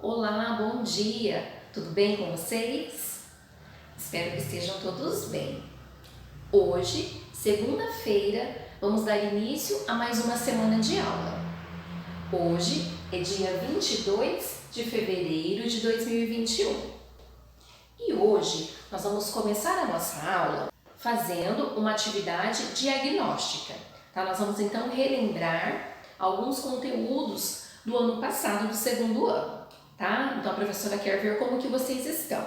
Olá, bom dia! Tudo bem com vocês? Espero que estejam todos bem. Hoje, segunda-feira, vamos dar início a mais uma semana de aula. Hoje é dia 22 de fevereiro de 2021. E hoje nós vamos começar a nossa aula fazendo uma atividade diagnóstica. Tá? Nós vamos então relembrar alguns conteúdos do ano passado, do segundo ano. Tá? Então a professora quer ver como que vocês estão.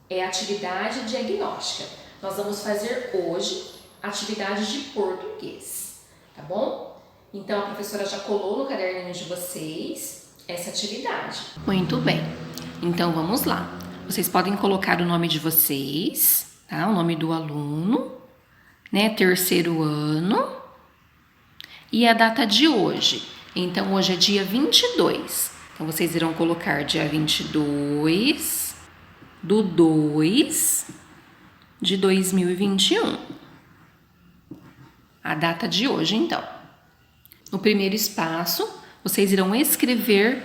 É atividade diagnóstica. Nós vamos fazer hoje atividade de português, tá bom? Então a professora já colou no caderninho de vocês essa atividade. Muito bem. Então vamos lá. Vocês podem colocar o nome de vocês, tá? O nome do aluno, né? Terceiro ano e a data de hoje. Então hoje é dia 22. Então, vocês irão colocar dia 22 do 2 de 2021. A data de hoje, então. No primeiro espaço, vocês irão escrever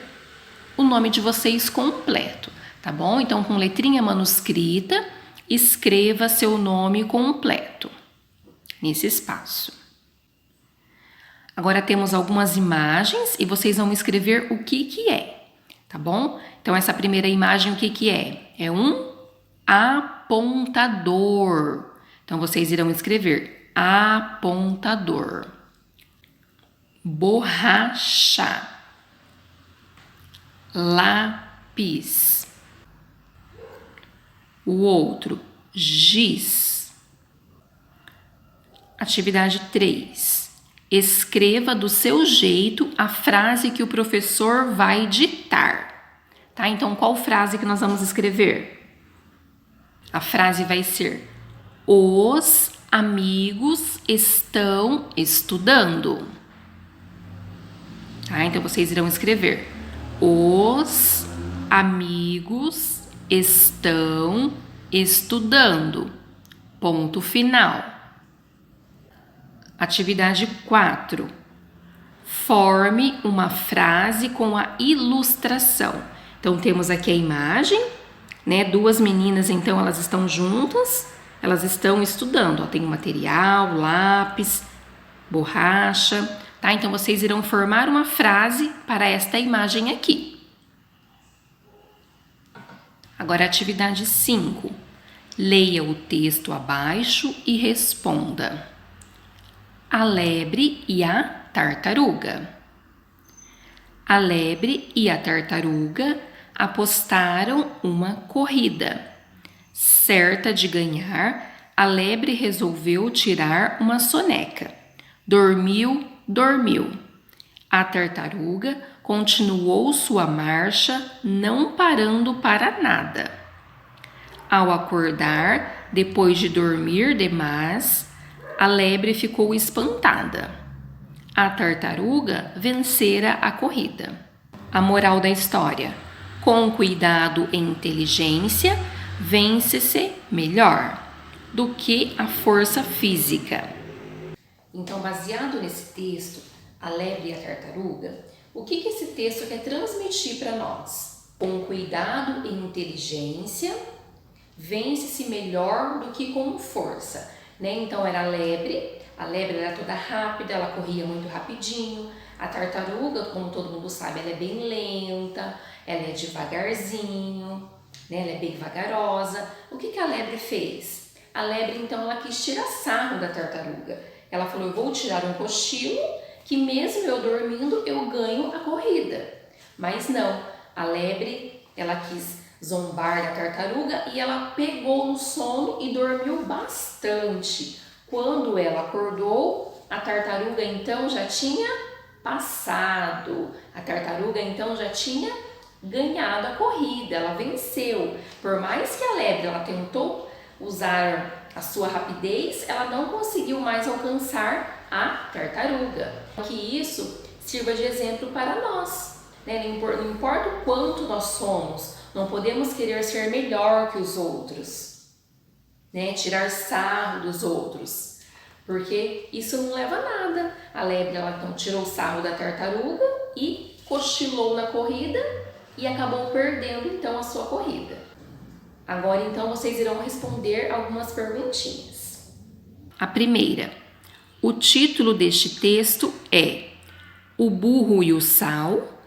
o nome de vocês completo, tá bom? Então, com letrinha manuscrita, escreva seu nome completo nesse espaço. Agora temos algumas imagens e vocês vão escrever o que é, tá bom? Então, essa primeira imagem, o que é? É um apontador. Então, vocês irão escrever apontador. Borracha. Lápis. O outro, giz. Atividade 3. Escreva do seu jeito a frase que o professor vai ditar, tá? Então, qual frase que nós vamos escrever? A frase vai ser: os amigos estão estudando. Tá? Então, vocês irão escrever: os amigos estão estudando. Ponto final. Atividade 4. Forme uma frase com a ilustração. Então, temos aqui a imagem, né? Duas meninas, então, elas estão juntas, elas estão estudando. Ó, tem o material, lápis, borracha, tá? Então, vocês irão formar uma frase para esta imagem aqui. Agora, atividade 5. Leia o texto abaixo e responda. A lebre e a tartaruga. A lebre e a tartaruga apostaram uma corrida. Certa de ganhar, a lebre resolveu tirar uma soneca. Dormiu, dormiu. A tartaruga continuou sua marcha, não parando para nada. Ao acordar, depois de dormir demais, a lebre ficou espantada. A tartaruga vencera a corrida. A moral da história: com cuidado e inteligência, vence-se melhor do que a força física. Então, baseado nesse texto, A Lebre e a Tartaruga, o que esse texto quer transmitir para nós? Com cuidado e inteligência, vence-se melhor do que com força. Né? Então era a lebre era toda rápida, ela corria muito rapidinho. A tartaruga, como todo mundo sabe, ela é bem lenta, ela é devagarzinho, né? Ela é bem vagarosa. O que a lebre fez? A lebre, então, ela quis tirar sarro da tartaruga. Ela falou: eu vou tirar um cochilo, que mesmo eu dormindo, eu ganho a corrida. Mas não, a lebre, ela quis zombar da tartaruga e ela pegou no sono e dormiu bastante. Quando ela acordou, a tartaruga então já tinha passado. A tartaruga então já tinha ganhado a corrida, ela venceu. Por mais que a lebre ela tentou usar a sua rapidez, ela não conseguiu mais alcançar a tartaruga. Que isso sirva de exemplo para nós, né? Não importa o quanto nós somos, não podemos querer ser melhor que os outros, né? Tirar sarro dos outros, porque isso não leva a nada. A lebre ela então tirou o sarro da tartaruga e cochilou na corrida e acabou perdendo então a sua corrida. Agora então vocês irão responder algumas perguntinhas. A primeira: o título deste texto é O Burro e o Sal,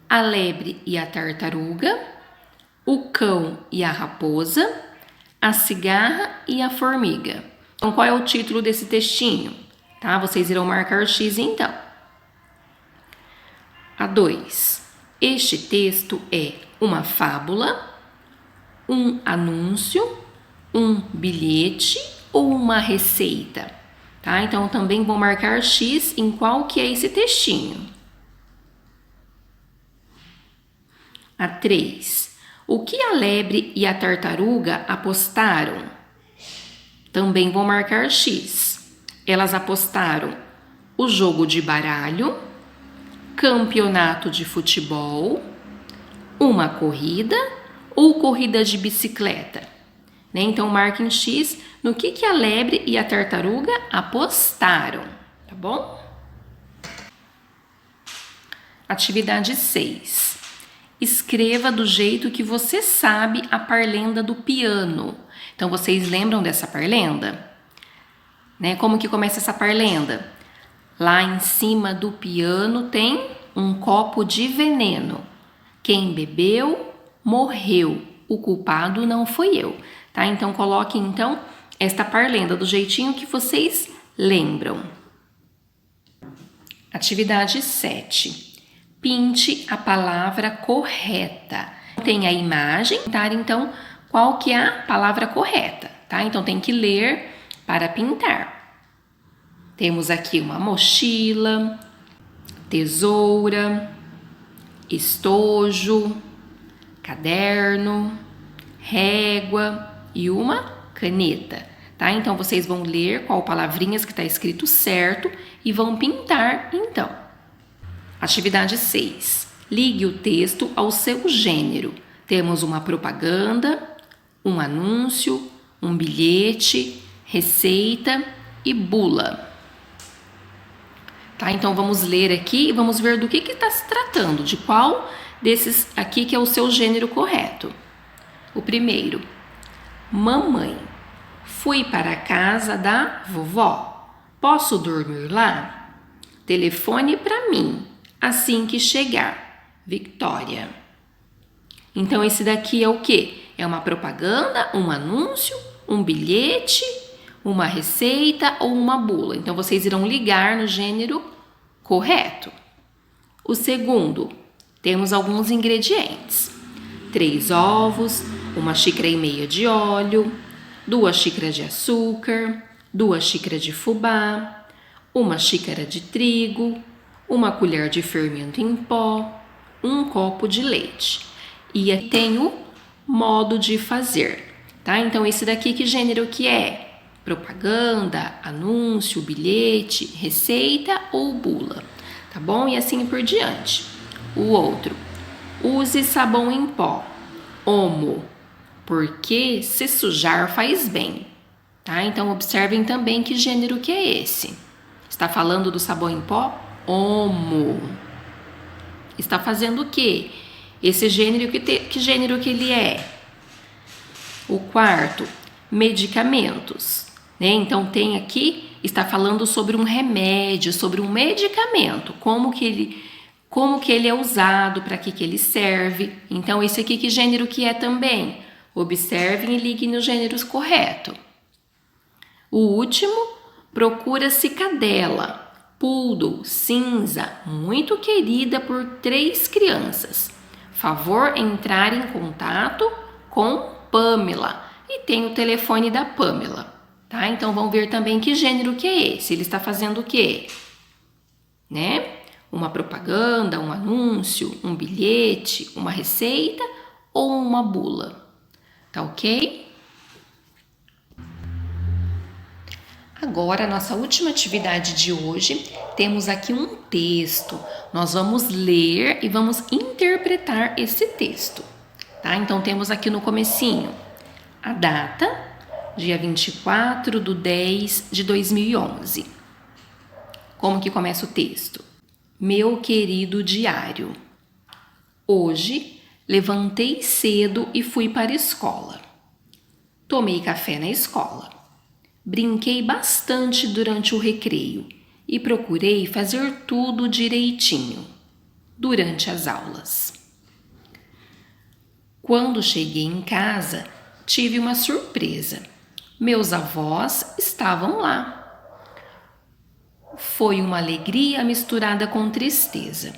A Lebre e a Tartaruga, O Cão e a Raposa, A Cigarra e a Formiga. Então, qual é o título desse textinho? Tá? Vocês irão marcar X então. A 2. Este texto é uma fábula, um anúncio, um bilhete ou uma receita? Tá? Então, também vou marcar X em qual que é esse textinho. A 3. O que a lebre e a tartaruga apostaram? Também vou marcar X. Elas apostaram o jogo de baralho, campeonato de futebol, uma corrida ou corrida de bicicleta. Né? Então, marquem X no que a lebre e a tartaruga apostaram, tá bom? Atividade 6. Escreva do jeito que você sabe a parlenda do piano. Então, vocês lembram dessa parlenda? Né? Como que começa essa parlenda? Lá em cima do piano tem um copo de veneno. Quem bebeu, morreu. O culpado não fui eu. Tá? Então, coloque então esta parlenda do jeitinho que vocês lembram. Atividade 7. Pinte a palavra correta. Tem a imagem, tá? Então, qual que é a palavra correta, tá? Então, tem que ler para pintar. Temos aqui uma mochila, tesoura, estojo, caderno, régua e uma caneta, tá? Então, vocês vão ler qual palavrinhas que está escrito certo e vão pintar, então. Atividade 6. Ligue o texto ao seu gênero. Temos uma propaganda, um anúncio, um bilhete, receita e bula. Tá? Então, vamos ler aqui e vamos ver do que está se tratando, de qual desses aqui que é o seu gênero correto. O primeiro: mamãe, fui para a casa da vovó. Posso dormir lá? Telefone para mim. Assim que chegar, Victória. Então, esse daqui é o quê? É uma propaganda, um anúncio, um bilhete, uma receita ou uma bula. Então, vocês irão ligar no gênero correto. O segundo, temos alguns ingredientes. 3 ovos, 1,5 xícara de óleo, 2 xícaras de açúcar, 2 xícaras de fubá, 1 xícara de trigo, 1 colher de fermento em pó, 1 copo de leite. E aqui tem o modo de fazer, tá? Então, esse daqui que gênero que é? Propaganda, anúncio, bilhete, receita ou bula, tá bom? E assim por diante. O outro: use sabão em pó, Omo, porque se sujar faz bem, tá? Então, observem também que gênero que é esse. Está falando do sabão em pó? Omo. Está fazendo o quê? Esse gênero, que gênero que ele é? O quarto, medicamentos. Né? Então, tem aqui, está falando sobre um remédio, sobre um medicamento. Como que ele é usado, para que ele serve. Então, esse aqui que gênero que é também? Observem e liguem nos gêneros corretos. O último, procura-se cadela. Poodle, cinza, muito querida por 3 crianças. Favor entrar em contato com Pamela. E tem o telefone da Pamela, tá? Então, vamos ver também que gênero que é esse. Ele está fazendo o quê? Né? Uma propaganda, um anúncio, um bilhete, uma receita ou uma bula. Tá ok? Agora, a nossa última atividade de hoje, temos aqui um texto. Nós vamos ler e vamos interpretar esse texto, tá? Então, temos aqui no comecinho a data, dia 24/10/2011. Como que começa o texto? Meu querido diário, hoje Levantei cedo e fui para a escola. Tomei café na escola. Brinquei bastante durante o recreio e procurei fazer tudo direitinho durante as aulas. Quando cheguei em casa, tive uma surpresa. Meus avós estavam lá. Foi uma alegria misturada com tristeza,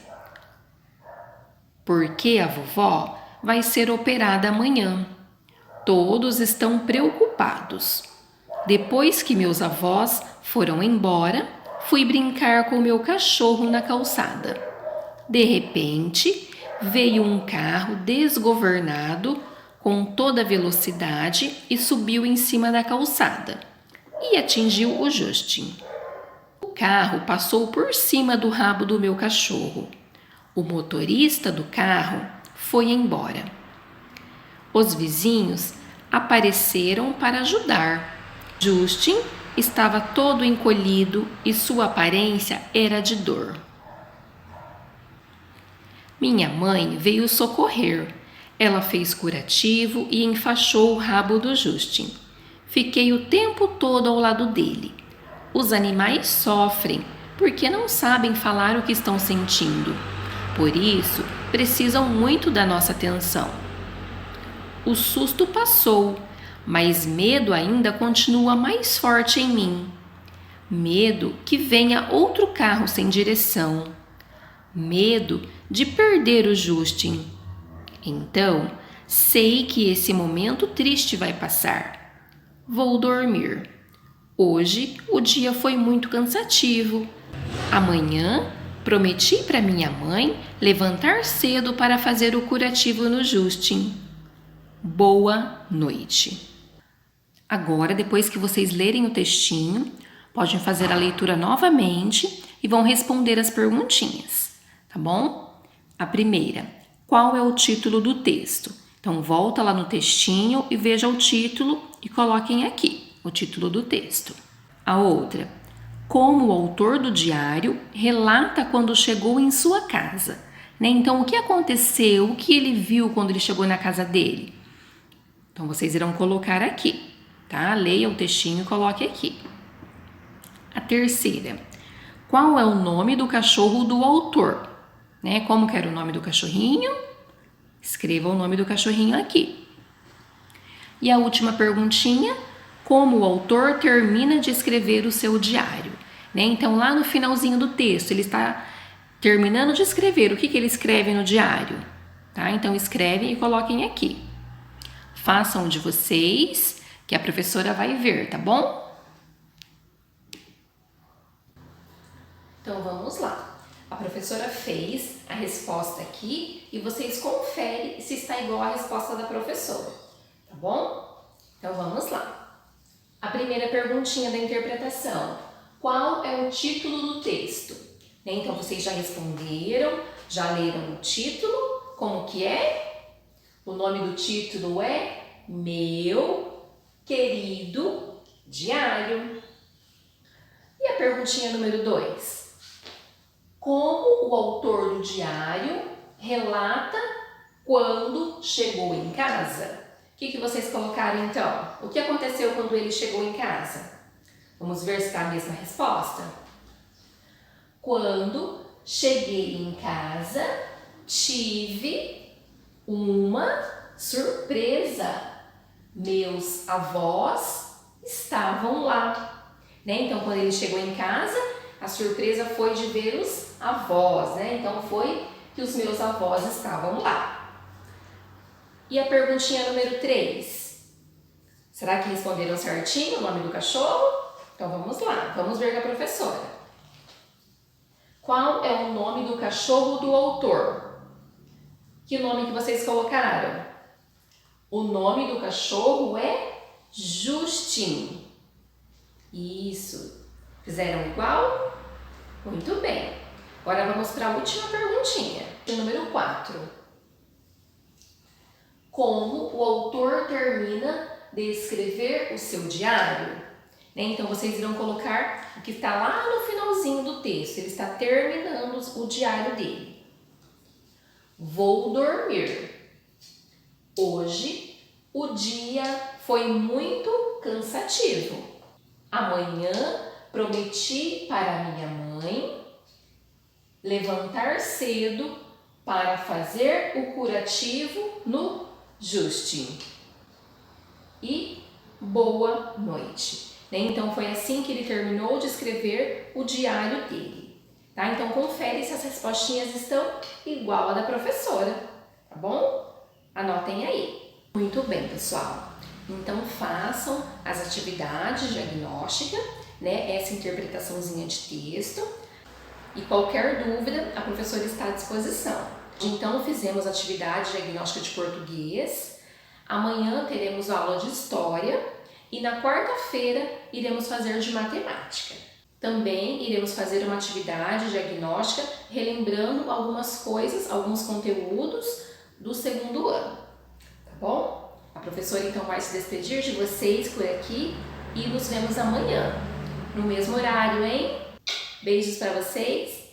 porque a vovó vai ser operada amanhã. Todos estão preocupados. Depois que meus avós foram embora, fui brincar com meu cachorro na calçada. De repente, veio um carro desgovernado com toda velocidade e subiu em cima da calçada e atingiu o Justin. O carro passou por cima do rabo do meu cachorro. O motorista do carro foi embora. Os vizinhos apareceram para ajudar. Justin estava todo encolhido e sua aparência era de dor. Minha mãe veio socorrer. Ela fez curativo e enfaixou o rabo do Justin. Fiquei o tempo todo ao lado dele. Os animais sofrem porque não sabem falar o que estão sentindo. Por isso, precisam muito da nossa atenção. O susto passou, mas medo ainda continua mais forte em mim. Medo que venha outro carro sem direção. Medo de perder o Justin. Então, sei que esse momento triste vai passar. Vou dormir. Hoje o dia foi muito cansativo. Amanhã prometi para minha mãe levantar cedo para fazer o curativo no Justin. Boa noite. Agora, depois que vocês lerem o textinho, podem fazer a leitura novamente e vão responder as perguntinhas, tá bom? A primeira, qual é o título do texto? Então, volta lá no textinho e veja o título e coloquem aqui o título do texto. A outra, como o autor do diário relata quando chegou em sua casa, né? Então, o que aconteceu, o que ele viu quando ele chegou na casa dele? Então, vocês irão colocar aqui, tá? Leia o textinho e coloque aqui. A terceira, qual é o nome do cachorro do autor? Né? Como que era o nome do cachorrinho? Escreva o nome do cachorrinho aqui. E a última perguntinha, como o autor termina de escrever o seu diário? Né? Então, lá no finalzinho do texto, ele está terminando de escrever. O que ele escreve no diário? Tá? Então, escrevem e coloquem aqui. Façam o de vocês, que a professora vai ver, tá bom? Então, vamos lá. A professora fez a resposta aqui e vocês conferem se está igual à resposta da professora, tá bom? Então, vamos lá. A primeira perguntinha da interpretação. Qual é o título do texto? Então, vocês já responderam, já leram o título. Como que é? O nome do título é Meu Querido Diário. E a perguntinha número 2. Como o autor do diário relata quando chegou em casa? O que vocês colocaram então? O que aconteceu quando ele chegou em casa? Vamos ver se está a mesma resposta. Quando cheguei em casa, tive uma surpresa. Meus avós estavam lá. Né? Então, quando ele chegou em casa, a surpresa foi de ver os avós, né? Então, foi que os meus avós estavam lá. E a perguntinha número 3. Será que responderam certinho o nome do cachorro? Então, vamos lá. Vamos ver com a professora. Qual é o nome do cachorro do autor? Que nome que vocês colocaram? O nome do cachorro é Justin. Isso. Fizeram igual? Muito bem. Agora vamos para a última perguntinha, número 4. Como o autor termina de escrever o seu diário? Então, vocês irão colocar o que está lá no finalzinho do texto. Ele está terminando o diário dele. Vou dormir. Hoje o dia foi muito cansativo. Amanhã prometi para minha mãe levantar cedo para fazer o curativo no Juste. E boa noite. Então foi assim que ele terminou de escrever o diário dele. Tá? Então confere se as respostinhas estão igual a da professora, tá bom? Anotem aí. Muito bem, pessoal. Então façam as atividades diagnósticas, né? Essa interpretaçãozinha de texto. E qualquer dúvida, a professora está à disposição. Então fizemos atividade diagnóstica de português. Amanhã teremos aula de história e na quarta-feira iremos fazer de matemática. Também iremos fazer uma atividade diagnóstica relembrando algumas coisas, alguns conteúdos do segundo ano, tá bom? A professora então vai se despedir de vocês por aqui e nos vemos amanhã, no mesmo horário, hein? Beijos para vocês.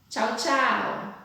Tchau, tchau!